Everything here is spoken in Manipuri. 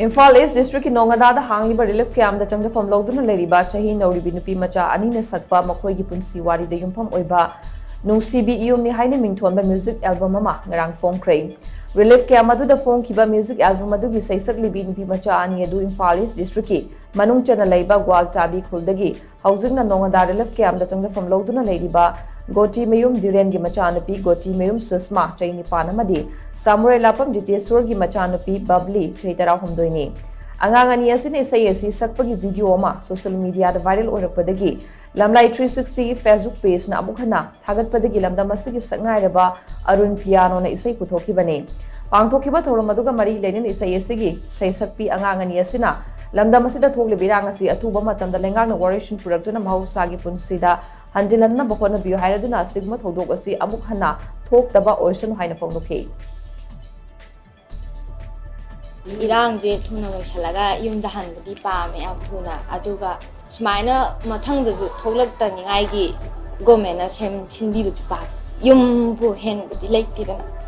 IMPHAL East District in NONGADA HANGLIBA relief camp the CHANGJAPHAM LOUDUNA LEIRIBA CHAHI NOURIBI NUPI MACHA ANINA SAKPA MAKHOIGI PUNSI WARIDA YUMPHAM OIBA NUNGHIBI EYUMNI HAINA MINGTHONBA music album ama NGARANG PHONGKHRE relief camp adu the PHONGKHRE music album adu gi SAKLIBI NUPI MACHA ani adu IMPHAL East District ki manung chana leiba gwaltabi khuldagi housing na NONGADA relief camp the CHANGJAPHAM LOUDUNA LEIRIBA Goti Mayum Diren gi Machanupi Goti Mayum Susma Chaini Panamadi Samurai Lapam Jitesur gi Machanupi Bubbly Chaitara Humdoini Angang ani asin isai asi sakpagi video ama social media da viral orakpadagi lamlai 360 Facebook page na Amuk Hanna thagatpadagi lamdam asigi sangairaba Arun Piano na isai puthokibani pangthokiba thoram aduga mari lenin isai asigi sai sakpi angang ani asina lamdam asida thoklibirang asi atuba matamda lengang na variation production mahusagi punsida hanjilanna bakona biyo hairaduna Asigumba Thoudok asi Amuk Hanna Thoklaktaba Oisanu haina phongdokhe Irang je thuna loisalaga yumda hanbadi paame am thuna aduga sumaina mathang da ju thoklakta ningai gi government na sem chinbi bu pa yum bu hen budi leiti dana